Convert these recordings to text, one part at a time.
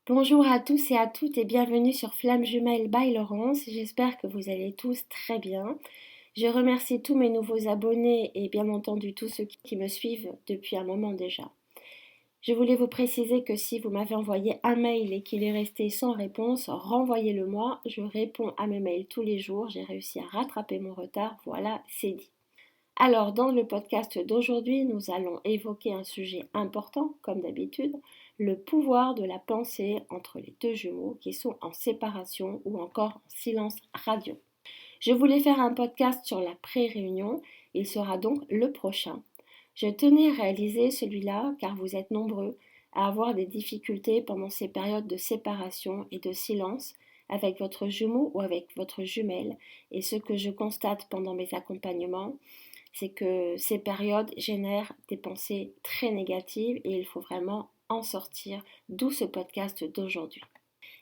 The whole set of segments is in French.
Bonjour à tous et à toutes et bienvenue sur Flamme Jumelle by Laurence. J'espère que vous allez tous très bien. Je remercie tous mes nouveaux abonnés et bien entendu tous ceux qui me suivent depuis un moment déjà. Je voulais vous préciser que si vous m'avez envoyé un mail et qu'il est resté sans réponse, renvoyez-le moi. Je réponds à mes mails tous les jours. J'ai réussi à rattraper mon retard. Voilà, c'est dit. Alors, dans le podcast d'aujourd'hui, nous allons évoquer un sujet important, comme d'habitude, le pouvoir de la pensée entre les deux jumeaux qui sont en séparation ou encore en silence radio. Je voulais faire un podcast sur la pré-réunion, il sera donc le prochain. Je tenais à réaliser celui-là car vous êtes nombreux à avoir des difficultés pendant ces périodes de séparation et de silence avec votre jumeau ou avec votre jumelle, et ce que je constate pendant mes accompagnements, c'est que ces périodes génèrent des pensées très négatives et il faut vraiment en sortir, d'où ce podcast d'aujourd'hui.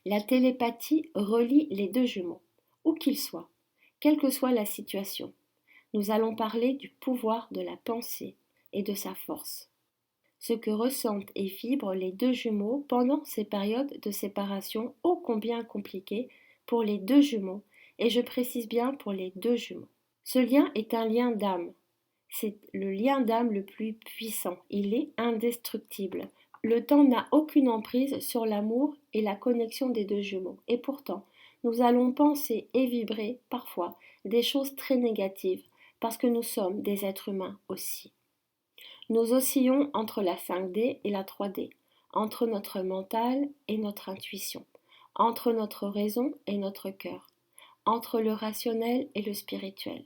La télépathie relie les deux jumeaux, où qu'ils soient, quelle que soit la situation. Nous allons parler du pouvoir de la pensée et de sa force. Ce que ressentent et vibrent les deux jumeaux pendant ces périodes de séparation ô combien compliquées pour les deux jumeaux, et je précise bien pour les deux jumeaux. Ce lien est un lien d'âme. C'est le lien d'âme le plus puissant. Il est indestructible. Le temps n'a aucune emprise sur l'amour et la connexion des deux jumeaux. Et pourtant, nous allons penser et vibrer parfois des choses très négatives parce que nous sommes des êtres humains aussi. Nous oscillons entre la 5D et la 3D, entre notre mental et notre intuition, entre notre raison et notre cœur, entre le rationnel et le spirituel,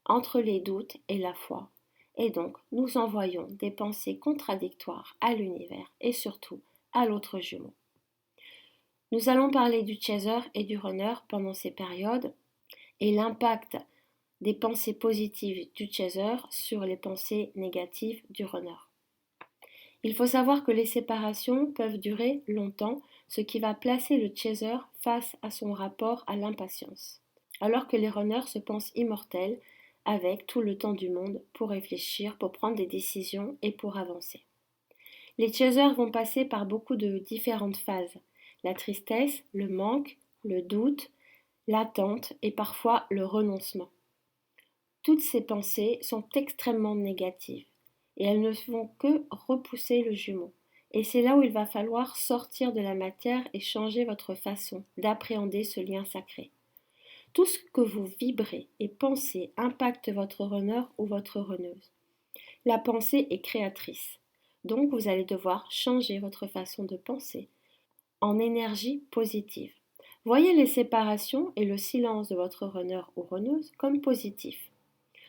entre les doutes et la foi. Et donc, nous envoyons des pensées contradictoires à l'univers et surtout à l'autre jumeau. Nous allons parler du chaser et du runner pendant ces périodes et l'impact des pensées positives du chaser sur les pensées négatives du runner. Il faut savoir que les séparations peuvent durer longtemps, ce qui va placer le chaser face à son rapport à l'impatience, alors que les runners se pensent immortels avec tout le temps du monde pour réfléchir, pour prendre des décisions et pour avancer. Les chasers vont passer par beaucoup de différentes phases, la tristesse, le manque, le doute, l'attente et parfois le renoncement. Toutes ces pensées sont extrêmement négatives et elles ne font que repousser le jumeau. Et c'est là où il va falloir sortir de la matière et changer votre façon d'appréhender ce lien sacré. Tout ce que vous vibrez et pensez impacte votre runner ou votre runneuse. La pensée est créatrice, donc vous allez devoir changer votre façon de penser en énergie positive. Voyez les séparations et le silence de votre runner ou runneuse comme positifs.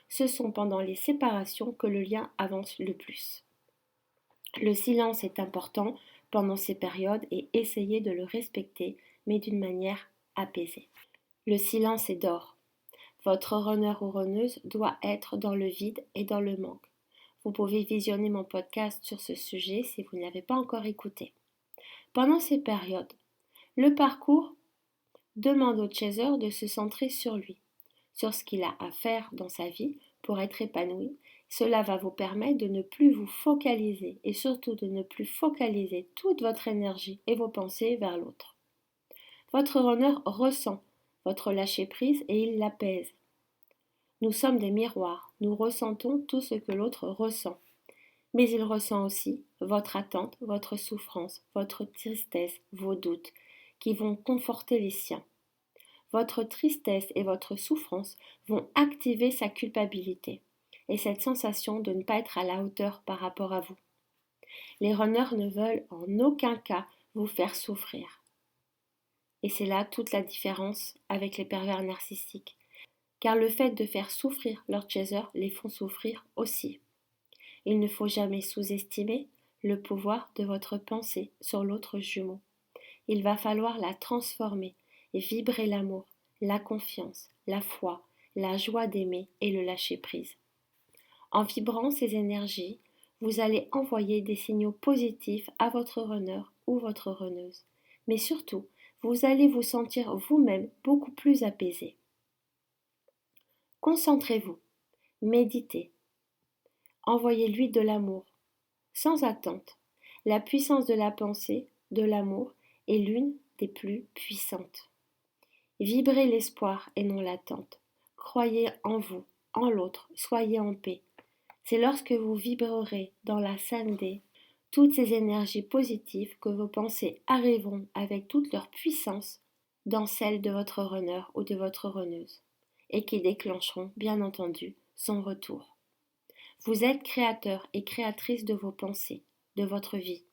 Ce sont pendant les séparations que le lien avance le plus. Le silence est important pendant ces périodes et essayez de le respecter, mais d'une manière apaisée. Le silence est d'or. Votre runner ou runneuse doit être dans le vide et dans le manque. Vous pouvez visionner mon podcast sur ce sujet si vous ne l'avez pas encore écouté. Pendant ces périodes, le parcours demande au chaser de se centrer sur lui, sur ce qu'il a à faire dans sa vie pour être épanoui. Cela va vous permettre de ne plus vous focaliser et surtout de ne plus focaliser toute votre énergie et vos pensées vers l'autre. Votre runner ressent votre lâcher-prise et il l'apaise. Nous sommes des miroirs, nous ressentons tout ce que l'autre ressent. Mais il ressent aussi votre attente, votre souffrance, votre tristesse, vos doutes, qui vont conforter les siens. Votre tristesse et votre souffrance vont activer sa culpabilité et cette sensation de ne pas être à la hauteur par rapport à vous. Les runners ne veulent en aucun cas vous faire souffrir. Et c'est là toute la différence avec les pervers narcissiques, car le fait de faire souffrir leurs chasers les font souffrir aussi. Il ne faut jamais sous-estimer le pouvoir de votre pensée sur l'autre jumeau. Il va falloir la transformer et vibrer l'amour, la confiance, la foi, la joie d'aimer et le lâcher-prise. En vibrant ces énergies, vous allez envoyer des signaux positifs à votre runner ou votre runneuse. Mais surtout, vous allez vous sentir vous-même beaucoup plus apaisé. Concentrez-vous, méditez, envoyez-lui de l'amour, sans attente. La puissance de la pensée, de l'amour est l'une des plus puissantes. Vibrez l'espoir et non l'attente. Croyez en vous, en l'autre, soyez en paix. C'est lorsque vous vibrerez dans la Sandé toutes ces énergies positives que vos pensées arriveront avec toute leur puissance dans celle de votre runner ou de votre runneuse et qui déclencheront, bien entendu, son retour. Vous êtes créateur et créatrice de vos pensées, de votre vie.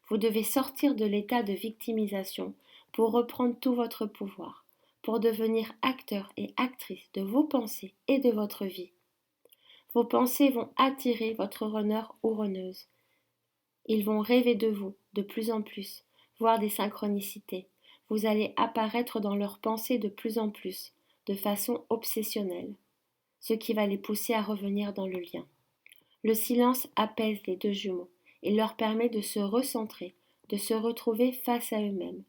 Vous devez sortir de l'état de victimisation pour reprendre tout votre pouvoir, pour devenir acteur et actrice de vos pensées et de votre vie. Vos pensées vont attirer votre runner ou runneuse. Ils vont rêver de vous de plus en plus, voir des synchronicités. Vous allez apparaître dans leurs pensées de plus en plus, de façon obsessionnelle, ce qui va les pousser à revenir dans le lien. Le silence apaise les deux jumeaux et leur permet de se recentrer, de se retrouver face à eux-mêmes.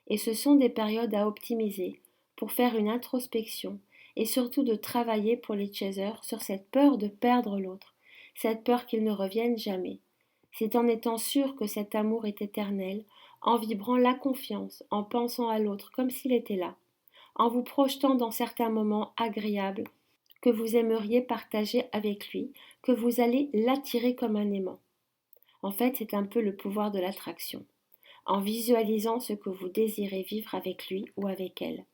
Et ce sont des périodes à optimiser pour faire une introspection et surtout de travailler pour les chasers sur cette peur de perdre l'autre, cette peur qu'ils ne reviennent jamais. C'est en étant sûr que cet amour est éternel, en vibrant la confiance, en pensant à l'autre comme s'il était là, en vous projetant dans certains moments agréables que vous aimeriez partager avec lui, que vous allez l'attirer comme un aimant. En fait, c'est un peu le pouvoir de l'attraction, en visualisant ce que vous désirez vivre avec lui ou avec elle.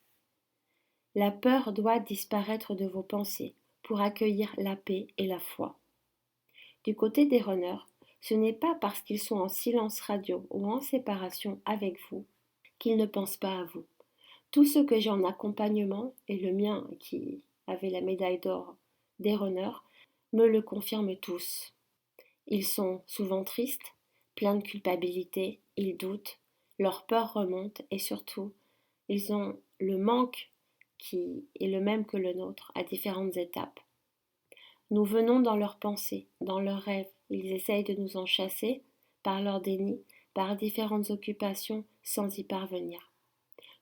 La peur doit disparaître de vos pensées pour accueillir la paix et la foi. Du côté des runners, ce n'est pas parce qu'ils sont en silence radio ou en séparation avec vous qu'ils ne pensent pas à vous. Tous ceux que j'ai en accompagnement, et le mien qui avait la médaille d'or des runners, me le confirment tous. Ils sont souvent tristes, pleins de culpabilité, ils doutent, leur peur remonte et surtout, ils ont le manque qui est le même que le nôtre à différentes étapes. Nous venons dans leurs pensées, dans leurs rêves, ils essayent de nous en chasser par leur déni, par différentes occupations sans y parvenir.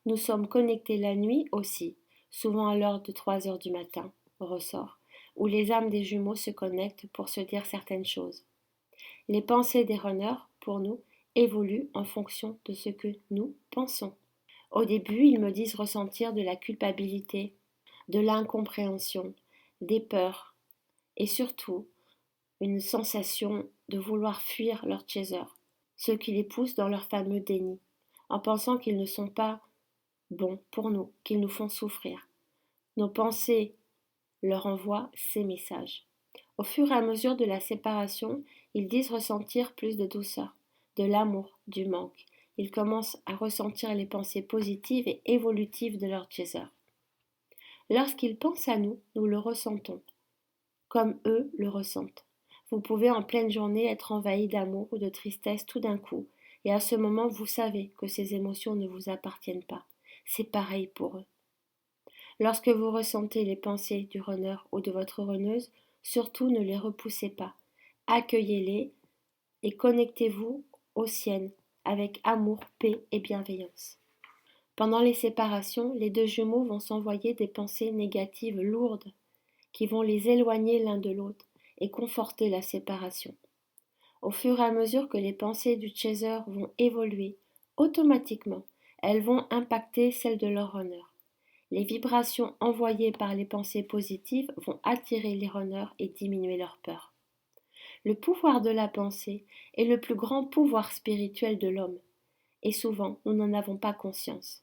Nous sommes connectés la nuit aussi, souvent à l'heure de 3 heures du matin, ressort, où les âmes des jumeaux se connectent pour se dire certaines choses. Les pensées des runners, pour nous, évoluent en fonction de ce que nous pensons. Au début, ils me disent ressentir de la culpabilité, de l'incompréhension, des peurs et surtout une sensation de vouloir fuir leur chaser, ce qui les pousse dans leur fameux déni, en pensant qu'ils ne sont pas bons pour nous, qu'ils nous font souffrir. Nos pensées leur envoient ces messages. Au fur et à mesure de la séparation, ils disent ressentir plus de douceur, de l'amour, du manque. Ils commencent à ressentir les pensées positives et évolutives de leur chaser. Lorsqu'ils pensent à nous, nous le ressentons, comme eux le ressentent. Vous pouvez en pleine journée être envahi d'amour ou de tristesse tout d'un coup, et à ce moment vous savez que ces émotions ne vous appartiennent pas. C'est pareil pour eux. Lorsque vous ressentez les pensées du runner ou de votre runneuse, surtout ne les repoussez pas. Accueillez-les et connectez-vous aux siennes avec amour, paix et bienveillance. Pendant les séparations, les deux jumeaux vont s'envoyer des pensées négatives lourdes qui vont les éloigner l'un de l'autre et conforter la séparation. Au fur et à mesure que les pensées du chaser vont évoluer, automatiquement, elles vont impacter celles de leur runner. Les vibrations envoyées par les pensées positives vont attirer les runners et diminuer leur peur. Le pouvoir de la pensée est le plus grand pouvoir spirituel de l'homme, et souvent nous n'en avons pas conscience.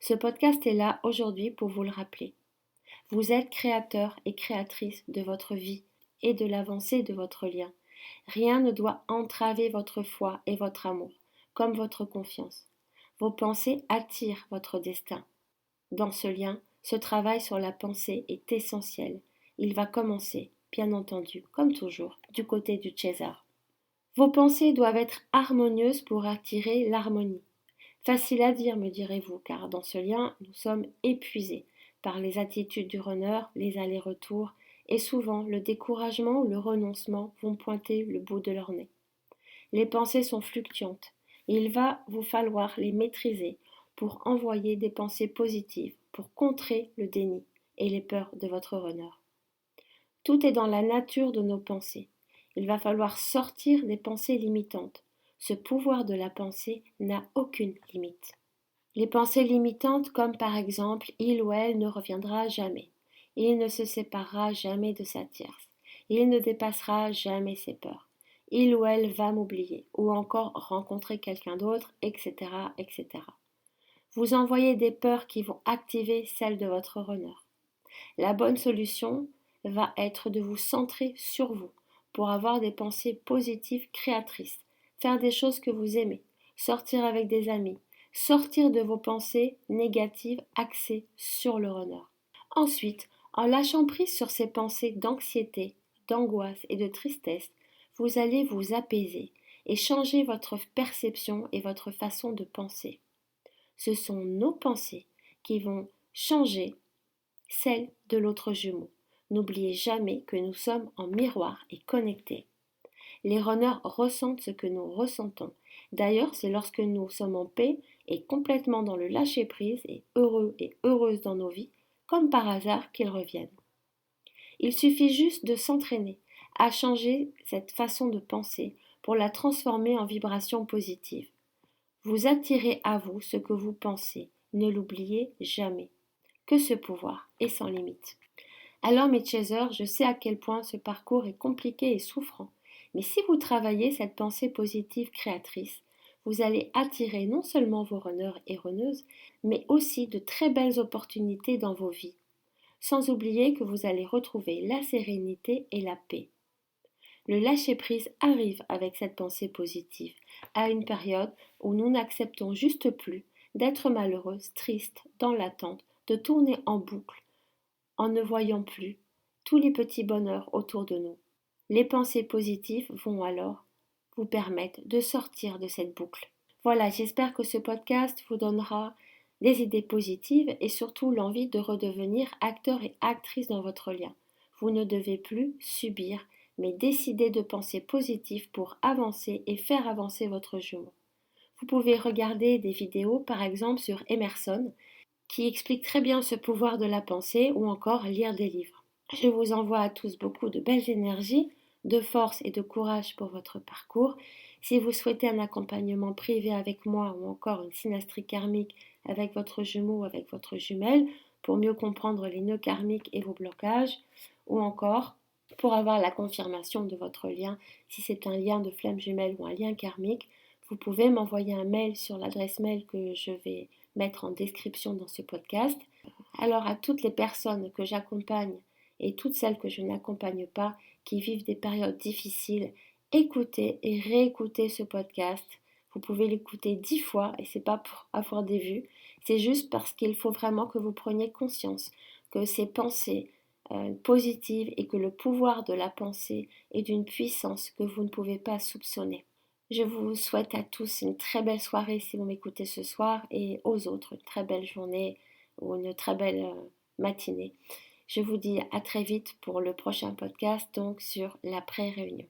Ce podcast est là aujourd'hui pour vous le rappeler. Vous êtes créateur et créatrice de votre vie et de l'avancée de votre lien. Rien ne doit entraver votre foi et votre amour, comme votre confiance. Vos pensées attirent votre destin. Dans ce lien, ce travail sur la pensée est essentiel. Il va commencer, bien entendu, comme toujours, du côté du chaser. Vos pensées doivent être harmonieuses pour attirer l'harmonie. Facile à dire, me direz-vous, car dans ce lien, nous sommes épuisés par les attitudes du runner, les allers-retours, et souvent le découragement ou le renoncement vont pointer le bout de leur nez. Les pensées sont fluctuantes, et il va vous falloir les maîtriser pour envoyer des pensées positives, pour contrer le déni et les peurs de votre runner. Tout est dans la nature de nos pensées. Il va falloir sortir des pensées limitantes, Ce pouvoir de la pensée n'a aucune limite. Les pensées limitantes comme par exemple il ou elle ne reviendra jamais, il ne se séparera jamais de sa tierce, il ne dépassera jamais ses peurs, il ou elle va m'oublier ou encore rencontrer quelqu'un d'autre, etc., etc. Vous envoyez des peurs qui vont activer celles de votre runner. La bonne solution va être de vous centrer sur vous pour avoir des pensées positives créatrices, faire des choses que vous aimez, sortir avec des amis, sortir de vos pensées négatives axées sur le runner. Ensuite, en lâchant prise sur ces pensées d'anxiété, d'angoisse et de tristesse, vous allez vous apaiser et changer votre perception et votre façon de penser. Ce sont nos pensées qui vont changer celle de l'autre jumeau. N'oubliez jamais que nous sommes en miroir et connectés. Les runners ressentent ce que nous ressentons. D'ailleurs, c'est lorsque nous sommes en paix et complètement dans le lâcher-prise et heureux et heureuses dans nos vies, comme par hasard, qu'ils reviennent. Il suffit juste de s'entraîner à changer cette façon de penser pour la transformer en vibration positive. Vous attirez à vous ce que vous pensez. Ne l'oubliez jamais. Que ce pouvoir est sans limite. Alors mes chasers, je sais à quel point ce parcours est compliqué et souffrant, mais si vous travaillez cette pensée positive créatrice, vous allez attirer non seulement vos runners et runneuses, mais aussi de très belles opportunités dans vos vies, sans oublier que vous allez retrouver la sérénité et la paix. Le lâcher-prise arrive avec cette pensée positive, à une période où nous n'acceptons juste plus d'être malheureuses, tristes, dans l'attente, de tourner en boucle, en ne voyant plus tous les petits bonheurs autour de nous. Les pensées positives vont alors vous permettre de sortir de cette boucle. Voilà, j'espère que ce podcast vous donnera des idées positives et surtout l'envie de redevenir acteur et actrice dans votre lien. Vous ne devez plus subir, mais décider de penser positif pour avancer et faire avancer votre jumeau. Vous pouvez regarder des vidéos par exemple sur Emerson qui explique très bien ce pouvoir de la pensée ou encore lire des livres. Je vous envoie à tous beaucoup de belles énergies, de force et de courage pour votre parcours. Si vous souhaitez un accompagnement privé avec moi ou encore une synastrie karmique avec votre jumeau ou avec votre jumelle pour mieux comprendre les nœuds karmiques et vos blocages, ou encore pour avoir la confirmation de votre lien, si c'est un lien de flamme jumelle ou un lien karmique, vous pouvez m'envoyer un mail sur l'adresse mail que je vais mettre en description dans ce podcast. Alors à toutes les personnes que j'accompagne et toutes celles que je n'accompagne pas qui vivent des périodes difficiles, écoutez et réécoutez ce podcast. Vous pouvez l'écouter 10 fois et c'est pas pour avoir des vues, c'est juste parce qu'il faut vraiment que vous preniez conscience que ces pensées positives et que le pouvoir de la pensée est d'une puissance que vous ne pouvez pas soupçonner. Je vous souhaite à tous une très belle soirée si vous m'écoutez ce soir et aux autres une très belle journée ou une très belle matinée. Je vous dis à très vite pour le prochain podcast donc sur l'après-réunion.